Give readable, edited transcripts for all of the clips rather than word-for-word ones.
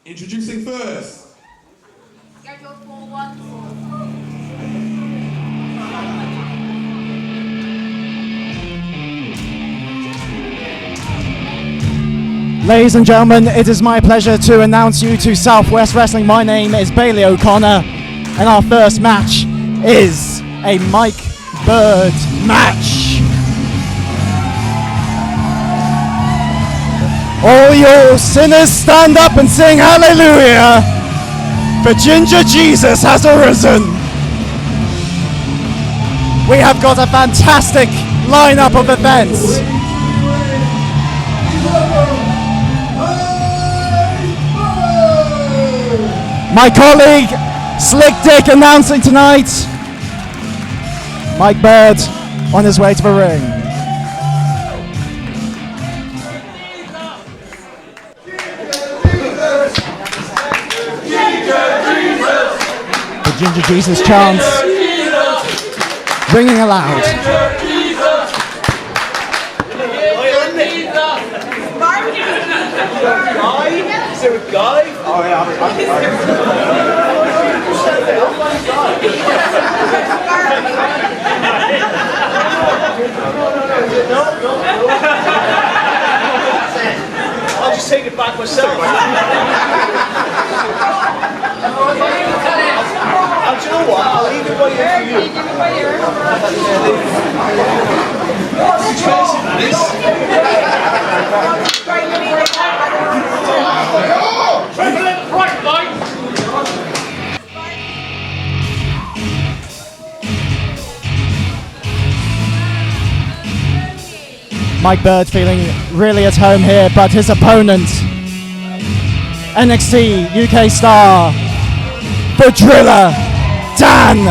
Introducing first. Ladies and gentlemen, it is my pleasure to announce you to Southwest Wrestling. My name is Bailey O'Connor, and our first match is a Mike Bird match. All you sinners stand up and sing hallelujah, for Ginger Jesus has arisen. We have got a fantastic lineup of events. My colleague, Slick Dick, announcing tonight. Mike Bird on his way to the ring. The Ginger Jesus chants ringing aloud. Is there a guy? Oh yeah, I'll just take it back myself. Do you know what? I'll leave it by here for you. What's expensive that is? Right, Mike! Mike Bird feeling really at home here, but his opponent, NXT UK star, the DRILLA, Dan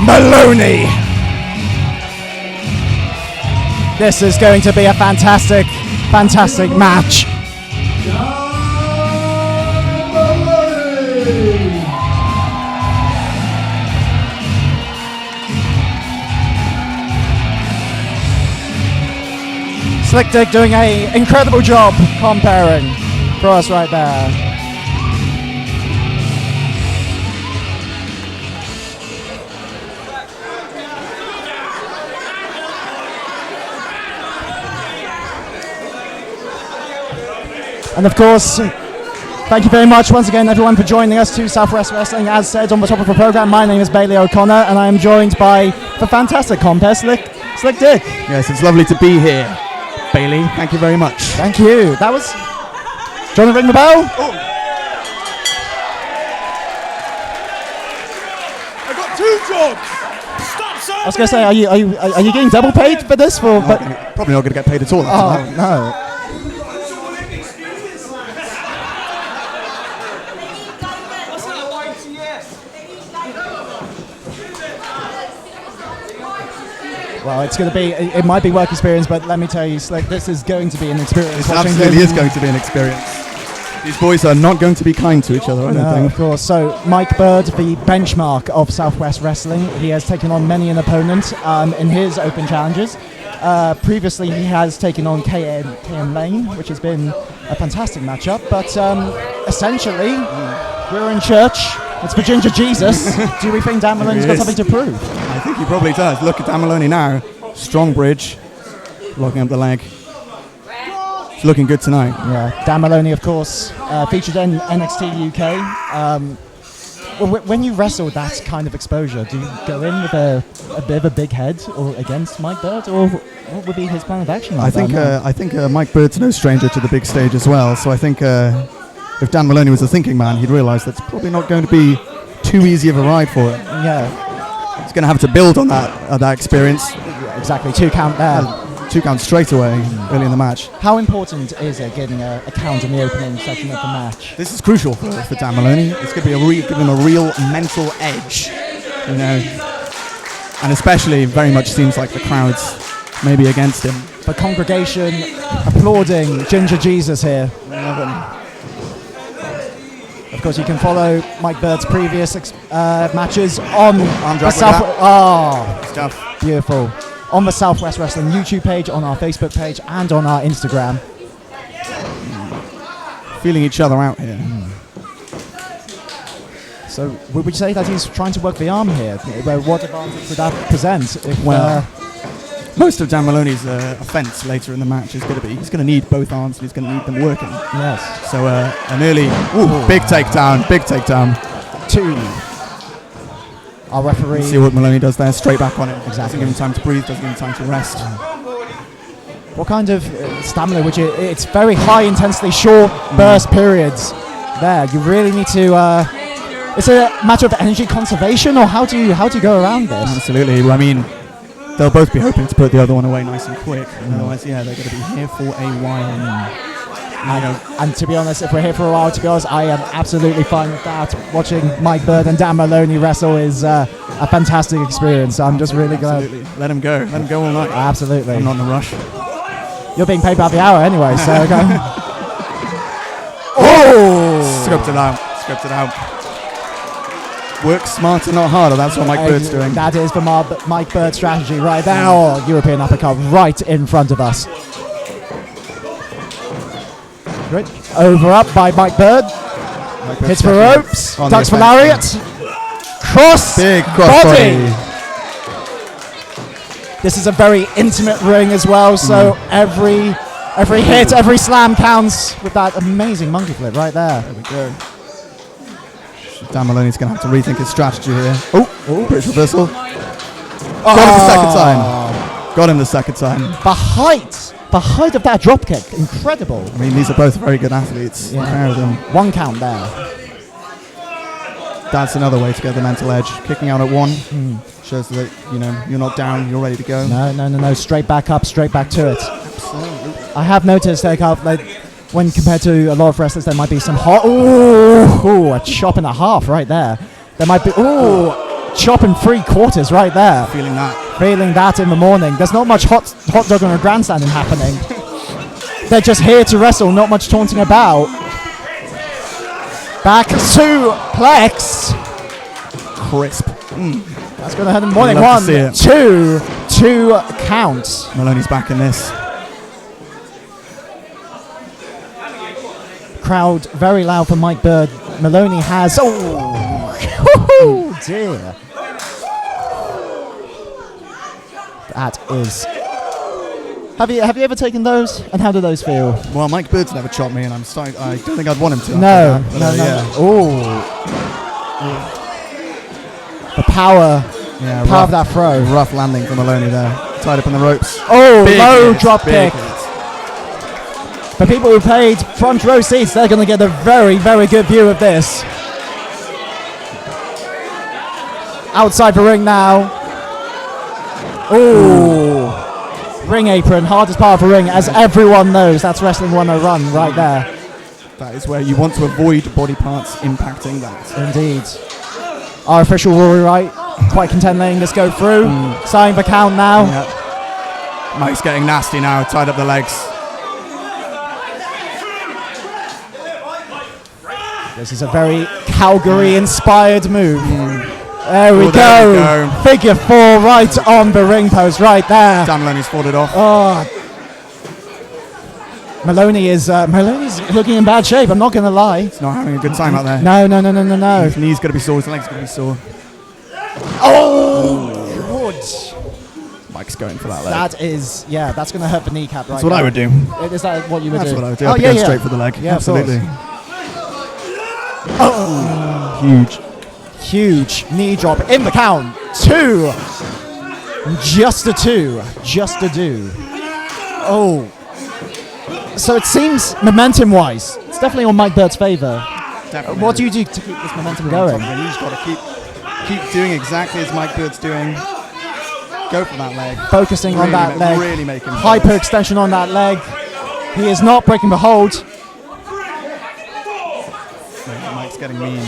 Moloney. This is going to be a fantastic, fantastic match. Slick Dick doing an incredible job comparing for us right there. And of course, thank you very much once again everyone for joining us to Southwest Wrestling. As said on the top of the program, my name is Bailey O'Connor and I am joined by the fantastic compere Slick Dick. Yes, it's lovely to be here, Bailey. Thank you very much. Thank you. That was... Do you want to ring the bell? Oh. I got 2 jobs. Stop serving. I was going to say, are you getting double paid for this? For probably not going to get paid at all. Oh no. Well, it's going to be, it might be work experience, but let me tell you, Slick, this is going to be an experience. It absolutely is going to be an experience. These boys are not going to be kind to each other, I don't think. Of course. So, Mike Bird, the benchmark of Southwest Wrestling, he has taken on many an opponent in his open challenges. Previously, he has taken on KM Lane, which has been a fantastic matchup, but essentially, we're in church. It's for Ginger Jesus. Do we think Dan Moloney's got something to prove? I think he probably does. Look at Dan Moloney now. Strong bridge. Locking up the leg. It's looking good tonight. Yeah. Dan Moloney, of course, featured in NXT UK. When you wrestle that kind of exposure, do you go in with a bit of a big head or against Mike Bird, or what would be his plan of action? I think Mike Bird's no stranger to the big stage as well, so I think if Dan Moloney was a thinking man, he'd realise that's probably not going to be too easy of a ride for it. Yeah. He's going to have to build on that experience. Yeah, exactly, 2 count there. 2 counts straight away early in the match. How important is it getting a count in the opening section of the match? This is crucial for Dan Moloney. It's going to be give him a real mental edge, you know. And especially, very much seems like the crowd's maybe against him. The congregation applauding Ginger Jesus here. Of course, you can follow Mike Bird's previous matches on the Stuff. Beautiful. On the Southwest Wrestling YouTube page, on our Facebook page, and on our Instagram. Feeling each other out here. So would you say that he's trying to work the arm here? What advantage would that present? If, most of Dan Moloney's offence later in the match is going to be he's going to need both arms and he's going to need them working. Yes. So an early big takedown, 2. Our referee. See what Maloney does there, straight back on it. Exactly. Doesn't give him time to breathe, doesn't give him time to rest. What kind of stamina would you? It's very high intensity, short burst periods. There, you really need to. It's a matter of energy conservation, or how do you go around this? Absolutely. I mean, they'll both be hoping to put the other one away nice and quick. Otherwise, yeah, they're going to be here for a while. And to be honest, if we're here for a while, I am absolutely fine with that. Watching Mike Bird and Dan Moloney wrestle is a fantastic experience. I'm just really glad. Let him go. Let him go all night. Absolutely. I'm not in a rush. You're being paid by the hour anyway, so go. Scripted out. Work smarter, not harder. That's what Mike Bird's doing. That is the Mike Bird strategy right there. Oh, European uppercut right in front of us. Good. Over up by Mike Bird. Hits for ropes. Ducks for lariat. Big cross body. This is a very intimate ring as well, so every hit, every slam counts with that amazing monkey flip right there. There we go. Dan Moloney's going to have to rethink his strategy here. Bridge reversal. Got him the second time. The height of that drop kick, incredible. I mean, these are both very good athletes. Yeah. Pair of them. 1 count there. That's another way to get the mental edge. Kicking out at 1 shows that you're not down, you're ready to go. No. Straight back up, straight back to it. Absolutely. I have noticed when compared to a lot of wrestlers, there might be some hot. A chop and a half right there. There might be chop and 3/4 right there. Feeling that in the morning. There's not much hot dog on a grandstanding happening. They're just here to wrestle, not much taunting about. Back suplex. Crisp. That's going to hurt in the morning. Love 1, 2 counts. Maloney's back in this. Crowd very loud for Mike Bird. Maloney has. Dear. That is. Have you ever taken those? And how do those feel? Well, Mike Bird's never chopped me, and I don't think I'd want him to. No. The power of that throw. Rough landing from Maloney there. Tied up in the ropes. Low drop kick. For people who paid front row seats, they're going to get a very, very good view of this. Outside the ring now. Ring apron, hardest part of the ring, as everyone knows. That's Wrestling 101 right there. That is where you want to avoid body parts impacting that. Indeed. Our official Rory Wright, quite content letting this go through. Signing the count now. Yep. Mike's getting nasty now, tied up the legs. This is a very Calgary-inspired move. There we go. Figure 4 right on the ring post, right there. Dan Maloney's fought it off. Maloney's looking in bad shape, I'm not going to lie. He's not having a good time out there. No. His knee's going to be sore, his leg's going to be sore. Good. Mike's going for that leg. That's going to hurt the kneecap right That's what now. I would do. Is that what you would do? That's what I would do. I'd go straight for the leg. Yeah, absolutely. Huge knee drop in the count. 2. Just a 2. Just a do. So it seems momentum-wise, it's definitely on Mike Bird's favour. What do you do to keep this momentum going? He's got to keep doing exactly as Mike Bird's doing. Go for that leg. Focusing on that leg. Really make him hyperextension on that leg. He is not breaking the hold. Mike's getting mean.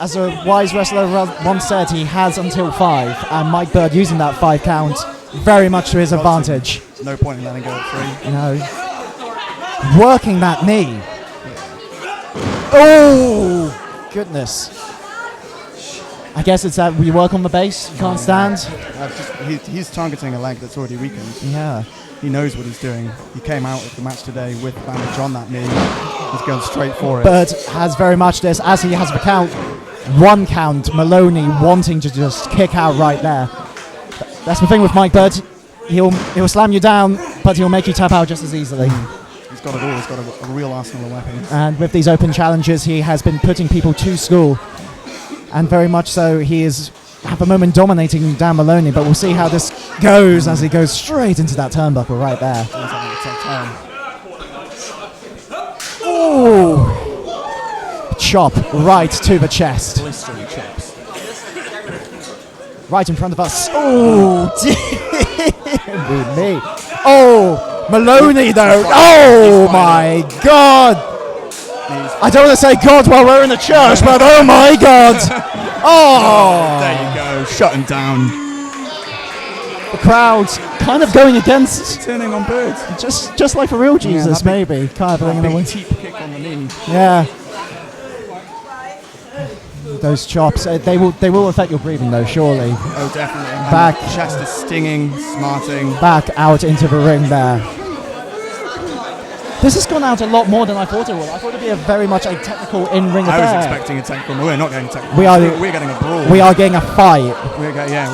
As a wise wrestler once said, he has until 5, and Mike Bird using that 5 count very much to his advantage. No point in letting go at 3. No. Working that knee. Goodness. I guess it's that we work on the base, you can't stand. He's targeting a leg that's already weakened. Yeah. He knows what he's doing. He came out of the match today with bandage on that knee. He's going straight for it. Bird has very much this, as he has the count. 1 count. Maloney wanting to just kick out right there. That's the thing with Mike Bird. He'll slam you down, but he'll make you tap out just as easily. He's got it all. He's got a real arsenal of weapons. And with these open challenges, he has been putting people to school. And very much so, he is at the moment dominating Dan Moloney, but we'll see how this goes as he goes straight into that turnbuckle right there. Ooh! Chop right to the chest. Blistering chops. Right in front of us. Oh, dear me. Oh, Maloney though. Oh my God. I don't want to say God while we're in the church, but oh my God. Oh. There you go. Shut him down. The crowd's kind of going against. Turning on Bird. Just like a real Jesus, maybe. Kind of bringing Big away. cheap kick on the knee. Yeah. Those chops, they will affect your breathing though, surely. Oh, definitely. And Back. the chest is stinging, smarting. Back out into the ring there. This has gone out a lot more than I thought it would. I thought it'd be very much a technical in-ring affair. I was expecting a technical, but we're not getting technical. We're getting a brawl. We are getting a fight. We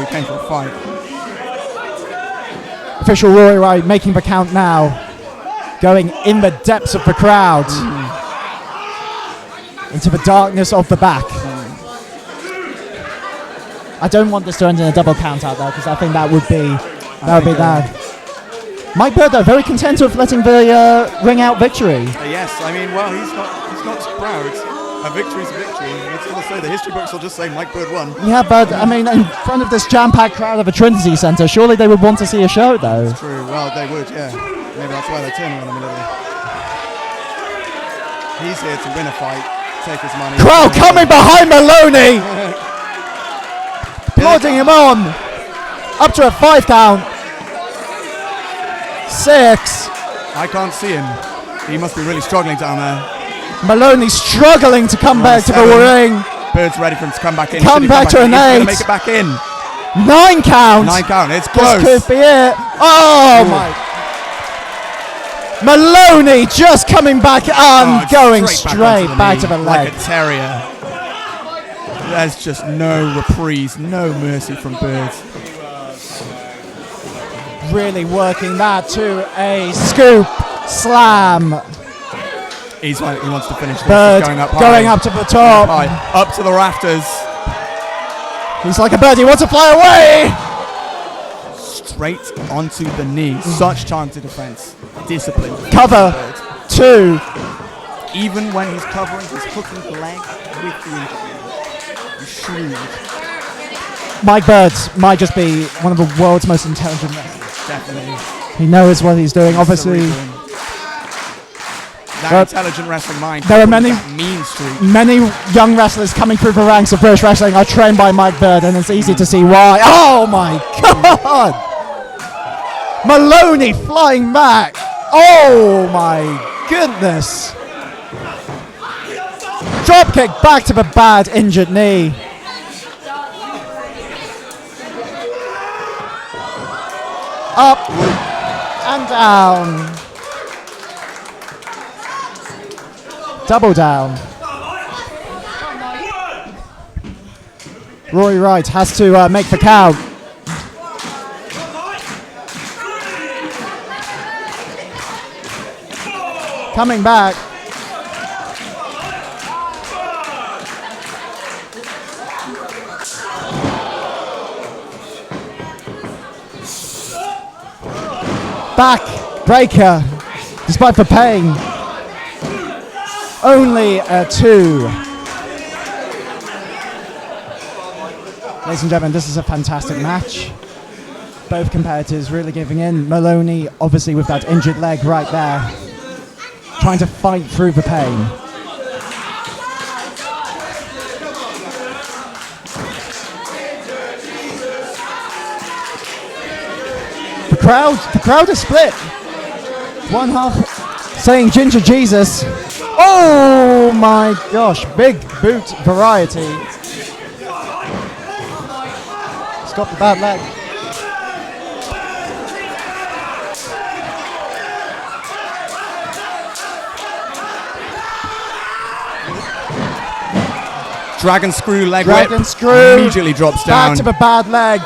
came for a fight. Official Rory Wright making the count now. Going in the depths of the crowd. Into the darkness of the back. I don't want this to end in a double count out there because I think that would be bad. Mike Bird though, very content with letting the ring out victory. Yes, I mean, well, he's not proud. A victory's a victory. That's all I'll say. The history books will just say Mike Bird won. Yeah, but I mean, in front of this jam-packed crowd of a Trinity Centre, surely they would want to see a show though. That's true. Well, they would, yeah. Maybe that's why they're turning on him a little. He's here to win a fight, take his money. Crowd coming behind Maloney, applauding him on. Up to a 5 count. 6. I can't see him. He must be really struggling down there. Maloney struggling to come back to the ring. Bird's ready for him to come back in. Come back to an 8. Make it back in. 9 count. 9 count. It's This close. could be it. Oh my. Maloney just coming back and going straight back to the leg. Like a terrier. There's just no reprise, no mercy from Bird. Really working that to a scoop slam. He wants to finish this. Bird He's going up to the top. High. Up to the rafters. He's like a bird. He wants to fly away. Straight onto the knee. Such targeted defense. Discipline. Cover. 2. Even when he's covering, he's hooking the leg with the injury. He's shrewd. Mike Bird might just be one of the world's most intelligent wrestlers. Definitely. He knows what he's doing. Obviously, that intelligent wrestling mind. There are many that mean streak. Many young wrestlers coming through the ranks of British wrestling are trained by Mike Bird, and it's easy to see why. Oh my God! Maloney flying back. Oh my goodness! Drop kick back to the bad injured knee. Up and down. Double down. Rory Wright has to make the count. Coming back. Back breaker, despite the pain. Only a 2. Ladies and gentlemen, this is a fantastic match. Both competitors really giving in. Maloney, obviously with that injured leg right there, trying to fight through the pain. The crowd is split. One half saying Ginger Jesus. Oh my gosh, big boot variety. He's got the bad leg. Dragon screw leg Dragon whip. screw. Immediately drops down. Back to the bad leg.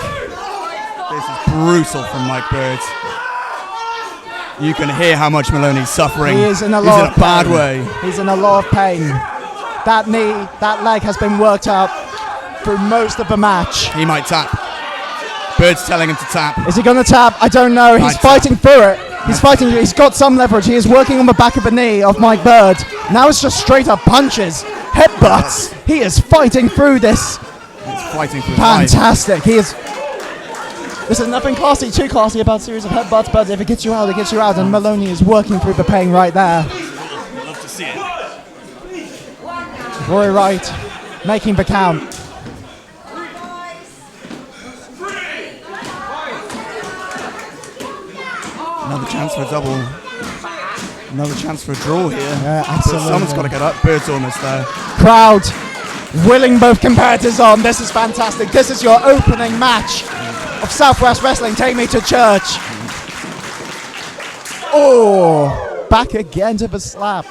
This is brutal from Mike Bird. You can hear how much Maloney's suffering. He is in a He's lot in of a bad pain. way. He's in a lot of pain. That knee, that leg has been worked up through most of the match. He might tap. Bird's telling him to tap. Is he going to tap? I don't know. He's fighting through it. He's fighting. He's got some leverage. He is working on the back of the knee of Mike Bird. Now it's just straight up punches, headbutts. He is fighting through this. He's fighting for his life. Fantastic. He is. This is nothing too classy about a series of headbutts, but if it gets you out, it gets you out. And Maloney is working through the pain right there. Love to see it. Roy Wright making the count. Another chance for a double. Another chance for a draw here. Yeah, But absolutely. someone's got to get up. Bird's almost there. Crowd willing both competitors on. This is fantastic. This is your opening match of Southwest Wrestling. Take me to church. Oh, back again to the slaps.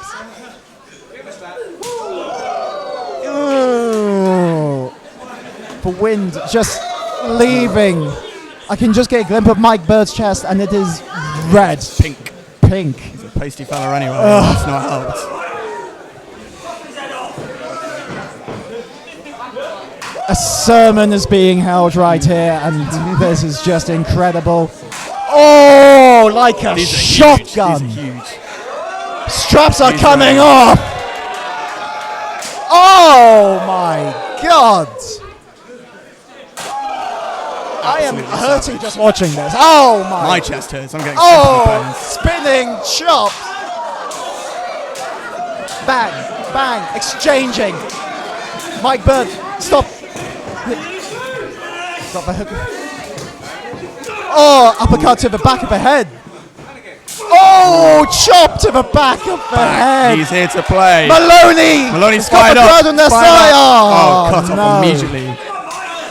Ooh. The wind just leaving. I can just get a glimpse of Mike Bird's chest, and it is red. Pink. Pink. He's a pasty fella anyway. That's not helped. A sermon is being held right here, and this is just incredible. Oh, like a These are shotgun. Huge. These are huge. Straps are These coming are- off. Oh my God. I am Absolutely hurting savage. just watching this. Oh my. My chest hurts. I'm getting Oh, pains. spinning chop. Bang, bang, exchanging. Mike Bird, stop. Stop the hook. Oh, uppercut to the back of the head. Oh, chop to the back of the head. He's here to play. Maloney. Maloney's He's got fired the up. crowd on their Fired side. up. Oh, cut no. off immediately.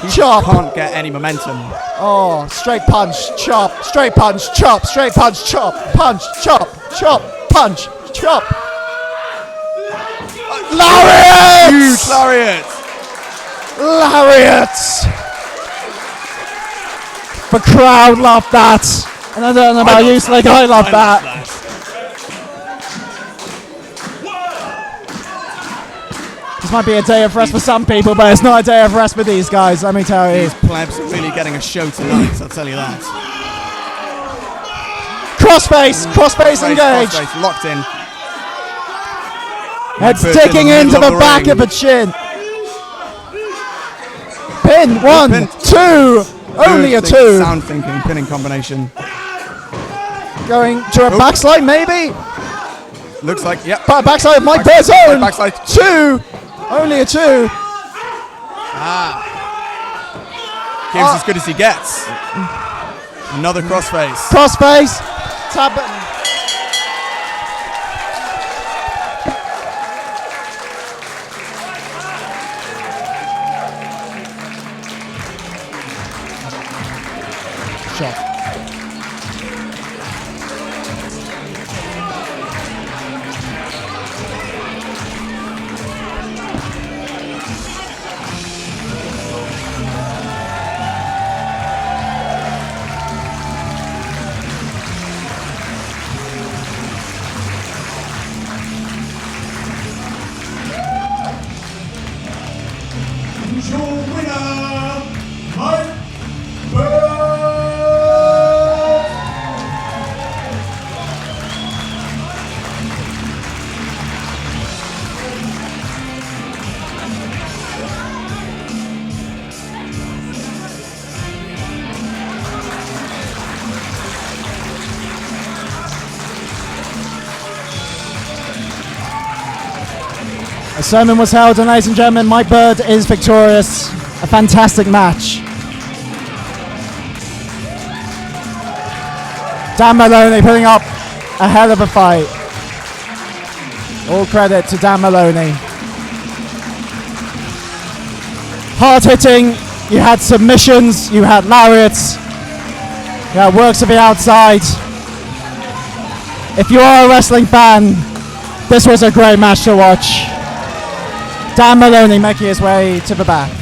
Chop. Can't get any momentum. Oh, straight punch, chop, straight punch, chop, straight punch, chop, punch, chop, chop, punch, chop. Lariat! Huge lariat. Lariats! The crowd loved that. And I don't know about you, Slick, I love that. This might be a day of rest for some people, but it's not a day of rest for these guys, let me tell you. These plebs are really getting a show tonight, I'll tell you that. Crossface engage. Crossface, locked in. Head Bird sticking in the into middle the of the back ring. of the chin. Pin, one, Pin. two, only a Good two. Sound thinking, pinning combination. Going to a backslide, maybe? Looks like, yep. Backslide of Mike Bird's own. Backslide. Two, only a two. Gives as good as he gets. Another crossface. Crossface, tap. Shot. Your winner, Mike Bird. A sermon was held, and ladies and gentlemen, Mike Bird is victorious. A fantastic match. Dan Moloney putting up a hell of a fight. All credit to Dan Moloney. Hard hitting, you had submissions, you had lariats, you had works to the outside. If you are a wrestling fan, this was a great match to watch. Dan Moloney making his way to the back.